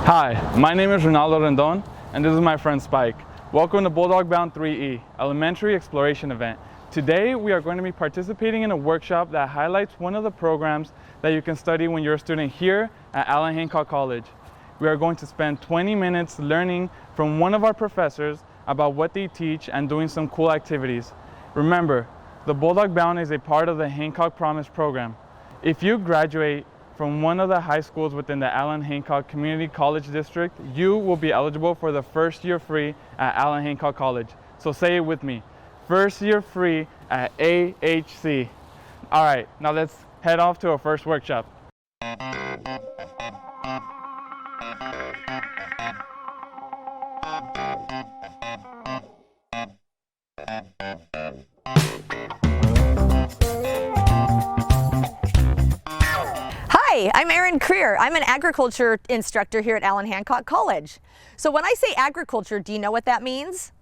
Hi, my name is Ronaldo Rendon, and this is my friend Spike. Welcome to Bulldog Bound 3E, Elementary Exploration Event. Today we are going to be participating in a workshop that highlights one of the programs that you can study when you're a student here at Allen Hancock College. We are going to spend 20 minutes learning from one of our professors about what they teach and doing some cool activities. Remember, the Bulldog Bound is a part of the Hancock Promise program. If you graduate from one of the high schools within the Allen Hancock Community College District, you will be eligible for the first year free at Allen Hancock College. So say it with me, first year free at AHC. All right, now let's head off to our first workshop. Hi, I'm Erin Creer. I'm an agriculture instructor here at Allen Hancock College. So when I say agriculture, do you know what that means?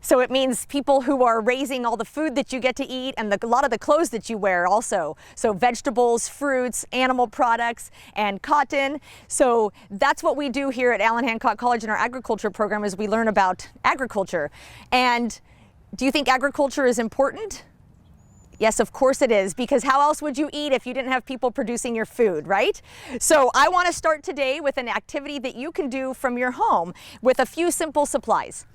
So it means people who are raising all the food that you get to eat and a lot of the clothes that you wear also. So vegetables, fruits, animal products, and cotton. So that's what we do here at Allen Hancock College in our agriculture program, is we learn about agriculture. And do you think agriculture is important? Yes, of course it is, because how else would you eat if you didn't have people producing your food, right? So I want to start today with an activity that you can do from your home with a few simple supplies.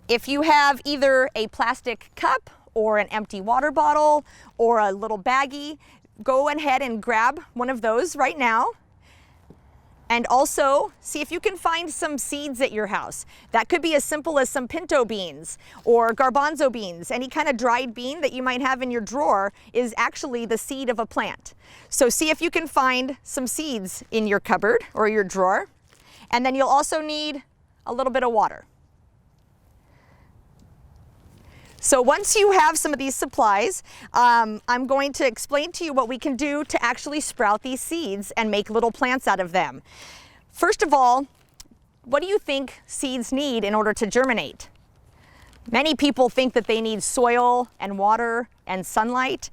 If you have either a plastic cup or an empty water bottle or a little baggie, go ahead and grab one of those right now. And also, see if you can find some seeds at your house. That could be as simple as some pinto beans or garbanzo beans. Any kind of dried bean that you might have in your drawer is actually the seed of a plant. So see if you can find some seeds in your cupboard or your drawer. And then you'll also need a little bit of water. So once you have some of these supplies, I'm going to explain to you what we can do to actually sprout these seeds and make little plants out of them. First of all, what do you think seeds need in order to germinate? Many people think that they need soil and water and sunlight,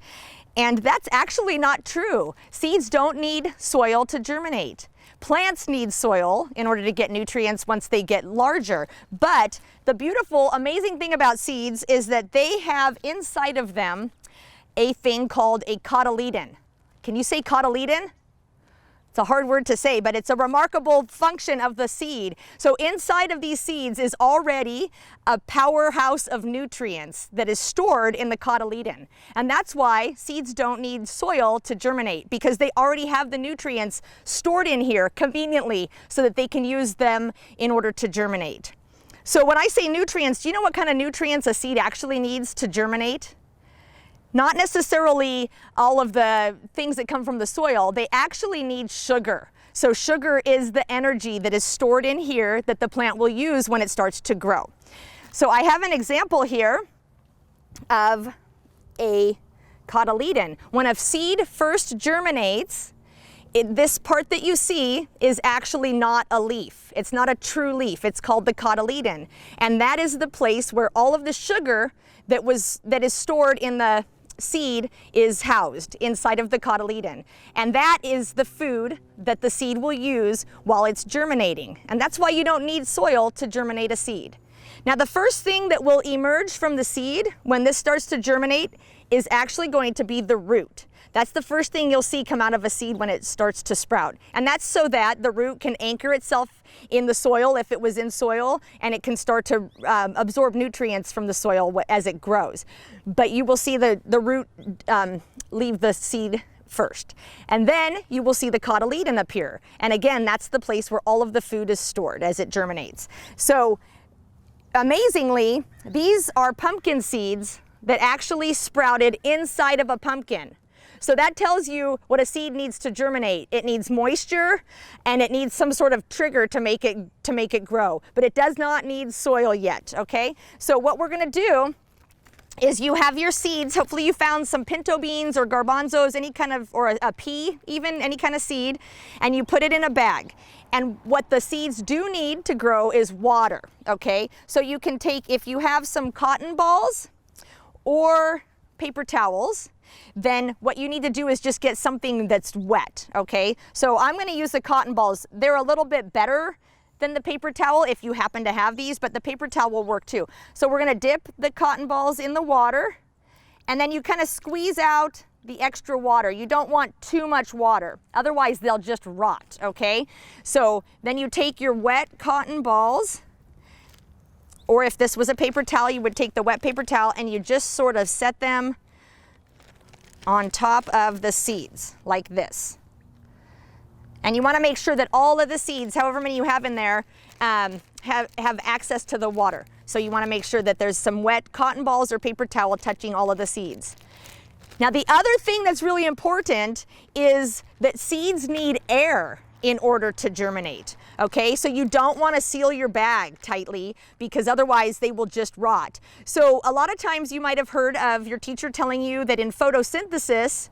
and that's actually not true. Seeds don't need soil to germinate. Plants need soil in order to get nutrients once they get larger. But the beautiful, amazing thing about seeds is that they have inside of them a thing called a cotyledon. Can you say cotyledon? It's a hard word to say, but it's a remarkable function of the seed. So inside of these seeds is already a powerhouse of nutrients that is stored in the cotyledon. And that's why seeds don't need soil to germinate, because they already have the nutrients stored in here conveniently so that they can use them in order to germinate. So when I say nutrients, do you know what kind of nutrients a seed actually needs to germinate? Not necessarily all of the things that come from the soil. They actually need sugar. So sugar is the energy that is stored in here that the plant will use when it starts to grow. So I have an example here of a cotyledon. When a seed first germinates, this part that you see is actually not a leaf. It's not a true leaf. It's called the cotyledon. And that is the place where all of the sugar that is stored in the seed is housed inside of the cotyledon. And that is the food that the seed will use while it's germinating. And that's why you don't need soil to germinate a seed. Now, the first thing that will emerge from the seed when this starts to germinate is actually going to be the root. That's the first thing you'll see come out of a seed when it starts to sprout. And that's so that the root can anchor itself in the soil if it was in soil, and it can start to absorb nutrients from the soil as it grows. But you will see the root leave the seed first. And then you will see the cotyledon appear. And again, that's the place where all of the food is stored as it germinates. So amazingly, these are pumpkin seeds that actually sprouted inside of a pumpkin. So that tells you what a seed needs to germinate. It needs moisture and it needs some sort of trigger to make it grow. But it does not need soil yet, okay? So what we're gonna do is you have your seeds. Hopefully you found some pinto beans or garbanzos, any kind of, or a pea even, any kind of seed, and you put it in a bag. And what the seeds do need to grow is water, okay? So you can take, if you have some cotton balls or paper towels, then what you need to do is just get something that's wet, okay? So I'm going to use the cotton balls. They're a little bit better than the paper towel if you happen to have these, but the paper towel will work too. So we're going to dip the cotton balls in the water, and then you kind of squeeze out the extra water. You don't want too much water, otherwise they'll just rot, okay? So then you take your wet cotton balls, or if this was a paper towel, you would take the wet paper towel and you just sort of set them on top of the seeds like this. And you want to make sure that all of the seeds, however many you have in there, have access to the water. So you want to make sure that there's some wet cotton balls or paper towel touching all of the seeds. Now the other thing that's really important is that seeds need air in order to germinate, okay? So you don't want to seal your bag tightly because otherwise they will just rot. So a lot of times you might have heard of your teacher telling you that in photosynthesis,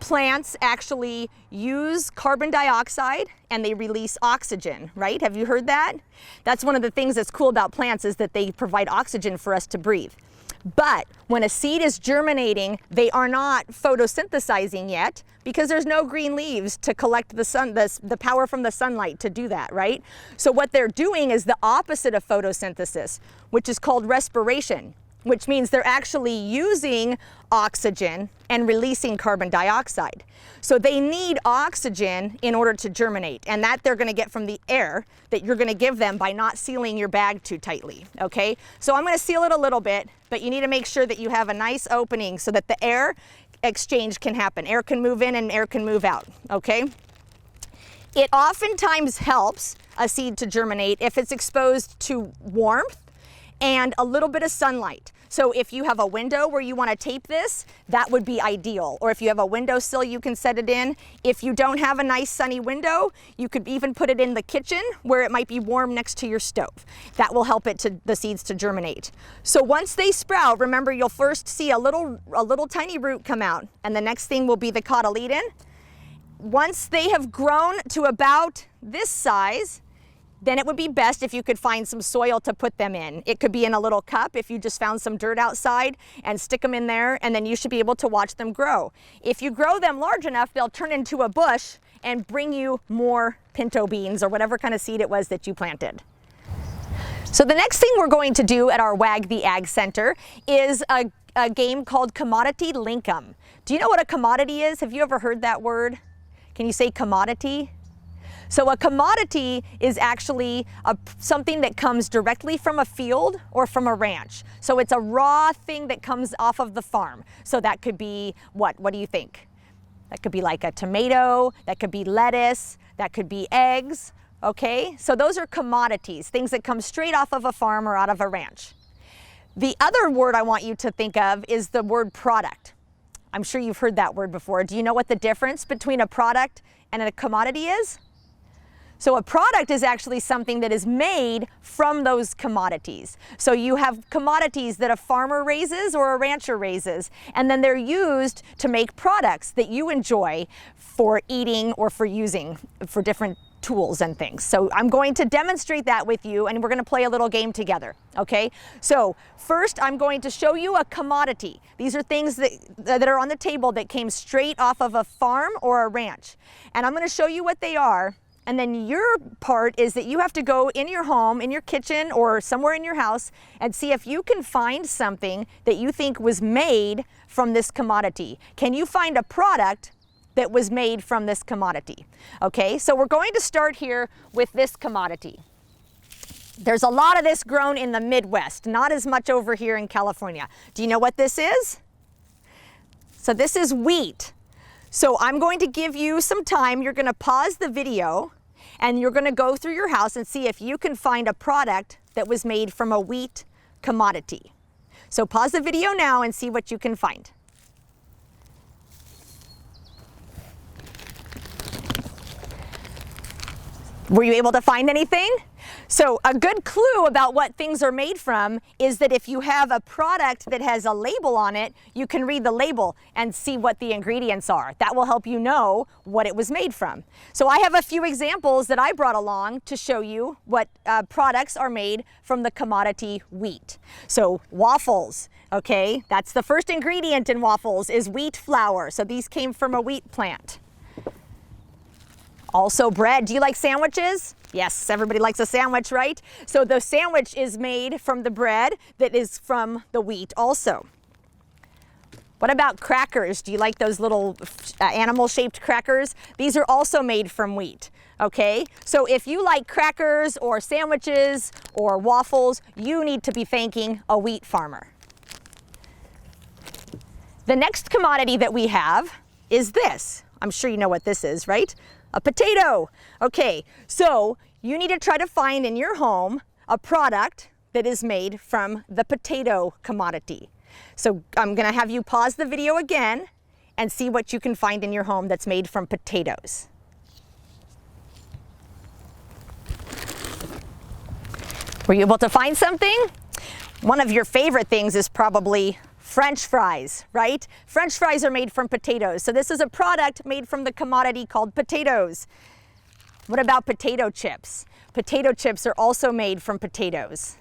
plants actually use carbon dioxide and they release oxygen, right? Have you heard that? That's one of the things that's cool about plants, is that they provide oxygen for us to breathe. But when a seed is germinating, they are not photosynthesizing yet because there's no green leaves to collect the sun, the power from the sunlight to do that, right? So what they're doing is the opposite of photosynthesis, which is called respiration, which means they're actually using oxygen and releasing carbon dioxide. So they need oxygen in order to germinate, and that they're going to get from the air that you're going to give them by not sealing your bag too tightly, okay? So I'm going to seal it a little bit, but you need to make sure that you have a nice opening so that the air exchange can happen. Air can move in and air can move out, okay? It oftentimes helps a seed to germinate if it's exposed to warmth and a little bit of sunlight. So if you have a window where you want to tape this, that would be ideal. Or if you have a windowsill, you can set it in. If you don't have a nice sunny window, you could even put it in the kitchen where it might be warm next to your stove. That will help the seeds to germinate. So once they sprout, remember, you'll first see a little tiny root come out, and the next thing will be the cotyledon. Once they have grown to about this size, then it would be best if you could find some soil to put them in. It could be in a little cup if you just found some dirt outside, and stick them in there, and then you should be able to watch them grow. If you grow them large enough, they'll turn into a bush and bring you more pinto beans or whatever kind of seed it was that you planted. So the next thing we're going to do at our Wag the Ag Center is a game called Commodity Linkum. Do you know what a commodity is? Have you ever heard that word? Can you say commodity? So a commodity is actually something that comes directly from a field or from a ranch. So it's a raw thing that comes off of the farm. So that could be what? What do you think? That could be like a tomato, that could be lettuce, that could be eggs, okay? So those are commodities, things that come straight off of a farm or out of a ranch. The other word I want you to think of is the word product. I'm sure you've heard that word before. Do you know what the difference between a product and a commodity is? So a product is actually something that is made from those commodities. So you have commodities that a farmer raises or a rancher raises, and then they're used to make products that you enjoy for eating or for using for different tools and things. So I'm going to demonstrate that with you, and we're going to play a little game together, okay? So first I'm going to show you a commodity. These are things that are on the table that came straight off of a farm or a ranch. And I'm going to show you what they are. And then your part is that you have to go in your home, in your kitchen, or somewhere in your house and see if you can find something that you think was made from this commodity. Can you find a product that was made from this commodity? Okay, so we're going to start here with this commodity. There's a lot of this grown in the Midwest, not as much over here in California. Do you know what this is? So this is wheat. So I'm going to give you some time. You're going to pause the video and you're going to go through your house and see if you can find a product that was made from a wheat commodity. So pause the video now and see what you can find. Were you able to find anything? So a good clue about what things are made from is that if you have a product that has a label on it, you can read the label and see what the ingredients are. That will help you know what it was made from. So I have a few examples that I brought along to show you what products are made from the commodity wheat. So waffles, Okay, that's the first ingredient in waffles is wheat flour. So these came from a wheat plant. Also bread. Do you like sandwiches? Yes, everybody likes a sandwich, right? So the sandwich is made from the bread that is from the wheat also. What about crackers? Do you like those little animal-shaped crackers? These are also made from wheat, okay? So if you like crackers or sandwiches or waffles, you need to be thanking a wheat farmer. The next commodity that we have is this. I'm sure you know what this is, right? A potato. Okay, so you need to try to find in your home a product that is made from the potato commodity. So I'm going to have you pause the video again and see what you can find in your home that's made from potatoes. Were you able to find something? One of your favorite things is probably French fries, right? French fries are made from potatoes. So this is a product made from the commodity called potatoes. What about potato chips? Potato chips are also made from potatoes.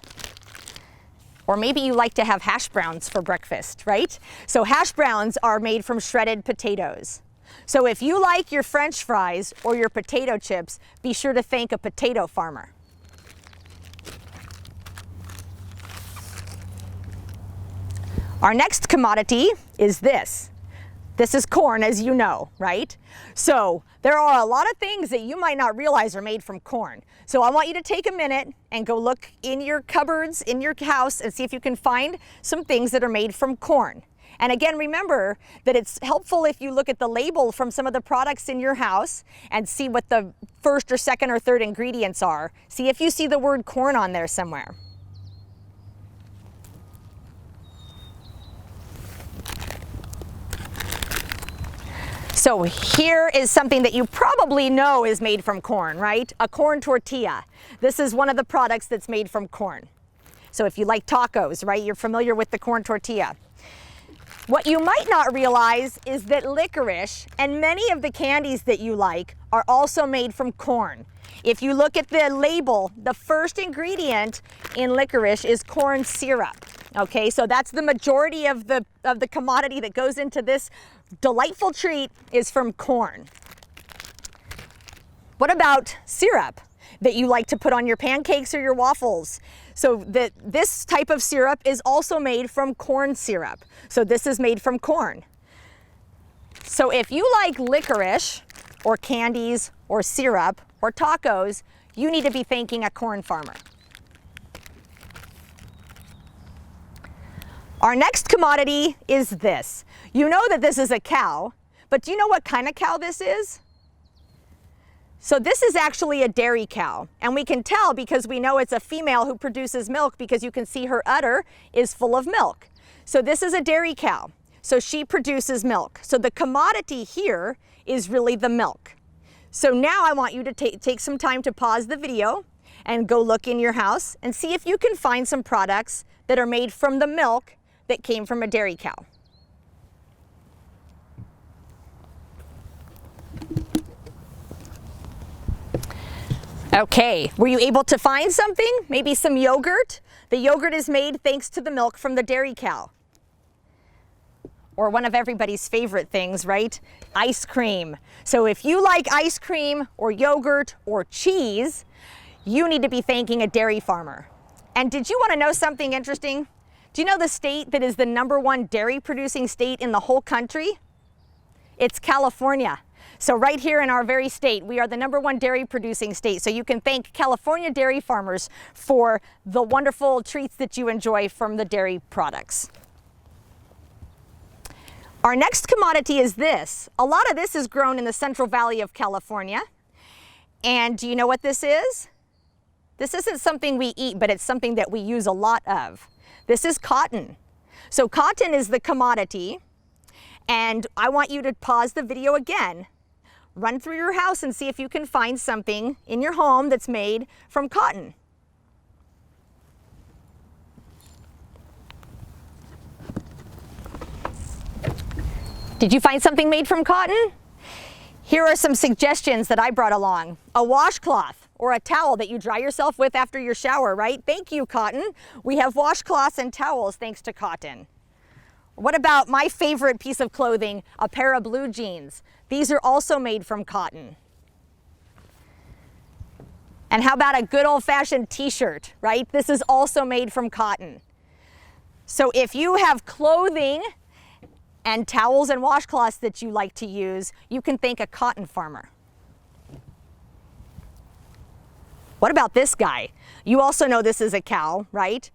Or maybe you like to have hash browns for breakfast, right? So hash browns are made from shredded potatoes. So if you like your French fries or your potato chips, be sure to thank a potato farmer. Our next commodity is this. This is corn, as you know, right? So there are a lot of things that you might not realize are made from corn. So I want you to take a minute and go look in your cupboards, in your house, and see if you can find some things that are made from corn. And again, remember that it's helpful if you look at the label from some of the products in your house and see what the first or second or third ingredients are. See if you see the word corn on there somewhere. So here is something that you probably know is made from corn, right? A corn tortilla. This is one of the products that's made from corn. So if you like tacos, right, you're familiar with the corn tortilla. What you might not realize is that licorice and many of the candies that you like are also made from corn. If you look at the label, the first ingredient in licorice is corn syrup. Okay, so that's the majority of the commodity that goes into this delightful treat is from corn. What about syrup that you like to put on your pancakes or your waffles? So this type of syrup is also made from corn syrup. So this is made from corn. So if you like licorice or candies or syrup or tacos, you need to be thanking a corn farmer. Our next commodity is this. You know that this is a cow, but do you know what kind of cow this is? So this is actually a dairy cow, and we can tell because we know it's a female who produces milk because you can see her udder is full of milk. So this is a dairy cow, so she produces milk. So the commodity here is really the milk. So now I want you to take some time to pause the video and go look in your house and see if you can find some products that are made from the milk that came from a dairy cow. Okay, were you able to find something? Maybe some yogurt? The yogurt is made thanks to the milk from the dairy cow. Or one of everybody's favorite things, right? Ice cream. So if you like ice cream or yogurt or cheese, you need to be thanking a dairy farmer. And did you want to know something interesting? Do you know the state that is the #1 dairy producing state in the whole country? It's California. So right here in our very state, we are the #1 dairy producing state. So you can thank California dairy farmers for the wonderful treats that you enjoy from the dairy products. Our next commodity is this. A lot of this is grown in the Central Valley of California. And do you know what this is? This isn't something we eat, but it's something that we use a lot of. This is cotton. So cotton is the commodity, and I want you to pause the video again. Run through your house and see if you can find something in your home that's made from cotton. Did you find something made from cotton? Here are some suggestions that I brought along. A washcloth or a towel that you dry yourself with after your shower, right? Thank you, cotton. We have washcloths and towels thanks to cotton. What about my favorite piece of clothing, a pair of blue jeans? These are also made from cotton. And how about a good old-fashioned t-shirt, right? This is also made from cotton. So if you have clothing and towels and washcloths that you like to use, you can thank a cotton farmer. What about this guy? You also know this is a cow, right?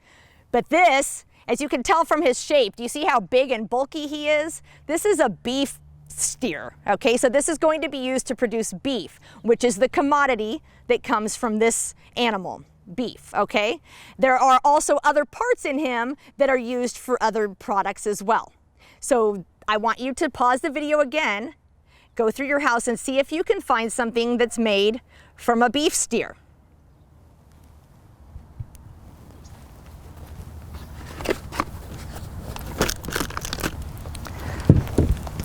But this, as you can tell from his shape, do you see how big and bulky he is? This is a beef steer, okay? So this is going to be used to produce beef, which is the commodity that comes from this animal, beef, okay? There are also other parts in him that are used for other products as well. So I want you to pause the video again, go through your house and see if you can find something that's made from a beef steer.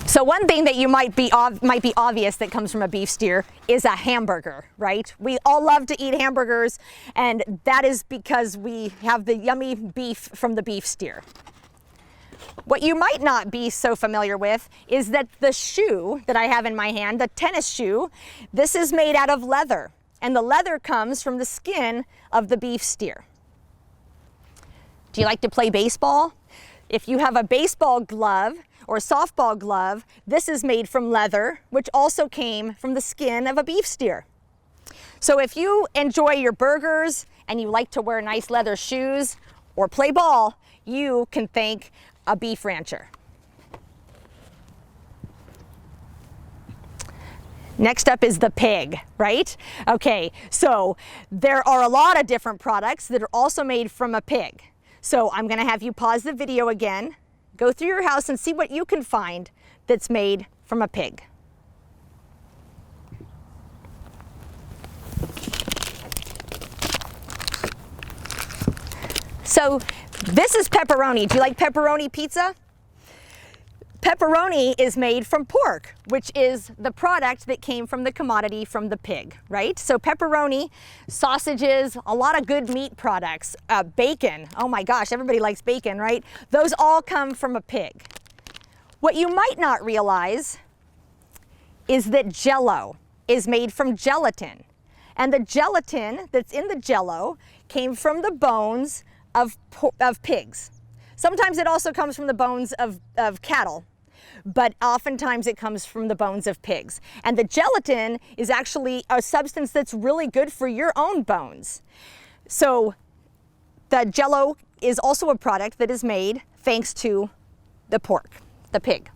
So one thing that you might be obvious that comes from a beef steer is a hamburger, right? We all love to eat hamburgers, and that is because we have the yummy beef from the beef steer. What you might not be so familiar with is that the shoe that I have in my hand, the tennis shoe, this is made out of leather, and the leather comes from the skin of the beef steer. Do you like to play baseball? If you have a baseball glove or a softball glove, this is made from leather, which also came from the skin of a beef steer. So if you enjoy your burgers and you like to wear nice leather shoes or play ball, you can thank a beef rancher. Next up is the pig, right? Okay, so there are a lot of different products that are also made from a pig. So I'm gonna have you pause the video again, go through your house and see what you can find that's made from a pig. So this is pepperoni. Do you like pepperoni pizza? Pepperoni is made from pork, which is the product that came from the commodity from the pig, right? So pepperoni, sausages, a lot of good meat products, bacon. Oh my gosh, everybody likes bacon, right? Those all come from a pig. What you might not realize is that Jell-O is made from gelatin. And the gelatin that's in the Jell-O came from the bones of pigs. Sometimes it also comes from the bones of cattle, but oftentimes it comes from the bones of pigs. And the gelatin is actually a substance that's really good for your own bones. So the Jell-O is also a product that is made thanks to the pork, the pig.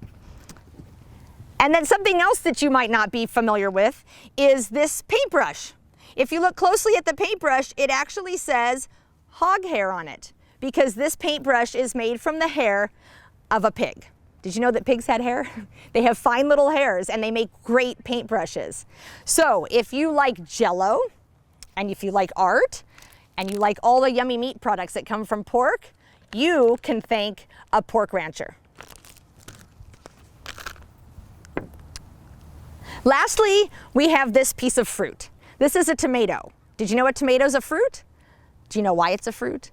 And then something else that you might not be familiar with is this paintbrush. If you look closely at the paintbrush, it actually says hog hair on it, because this paintbrush is made from the hair of a pig. Did you know that pigs had hair? They have fine little hairs and they make great paintbrushes. So if you like Jell-O, and if you like art, and you like all the yummy meat products that come from pork, you can thank a pork rancher. Lastly, we have this piece of fruit. This is a tomato. Did you know a tomato is a fruit? Do you know why it's a fruit?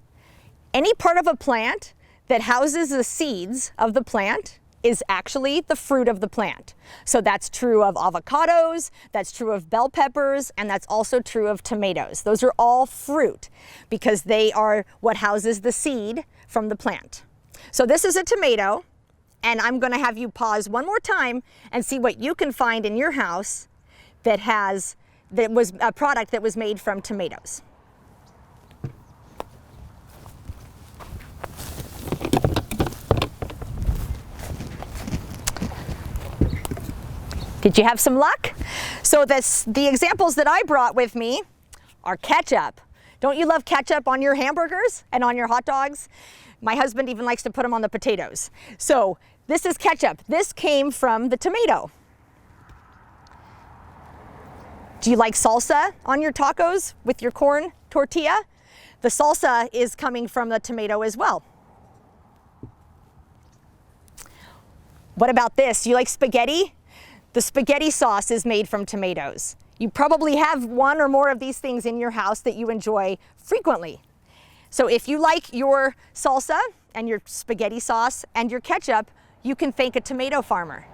Any part of a plant that houses the seeds of the plant is actually the fruit of the plant. So that's true of avocados, that's true of bell peppers, and that's also true of tomatoes. Those are all fruit because they are what houses the seed from the plant. So this is a tomato, and I'm going to have you pause one more time and see what you can find in your house that was a product that was made from tomatoes. Did you have some luck? So the examples that I brought with me are ketchup. Don't you love ketchup on your hamburgers and on your hot dogs? My husband even likes to put them on the potatoes. So this is ketchup. This came from the tomato. Do you like salsa on your tacos with your corn tortilla? The salsa is coming from the tomato as well. What about this? Do you like spaghetti? The spaghetti sauce is made from tomatoes. You probably have one or more of these things in your house that you enjoy frequently. So if you like your salsa and your spaghetti sauce and your ketchup, you can thank a tomato farmer.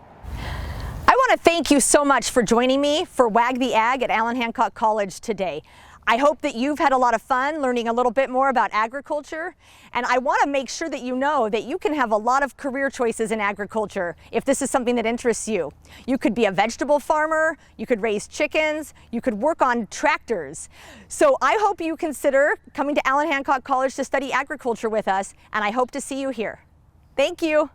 I want to thank you so much for joining me for Wag the Ag at Allen Hancock College today. I hope that you've had a lot of fun learning a little bit more about agriculture, and I want to make sure that you know that you can have a lot of career choices in agriculture if this is something that interests you. You could be a vegetable farmer, you could raise chickens, you could work on tractors. So I hope you consider coming to Allen Hancock College to study agriculture with us, and I hope to see you here. Thank you.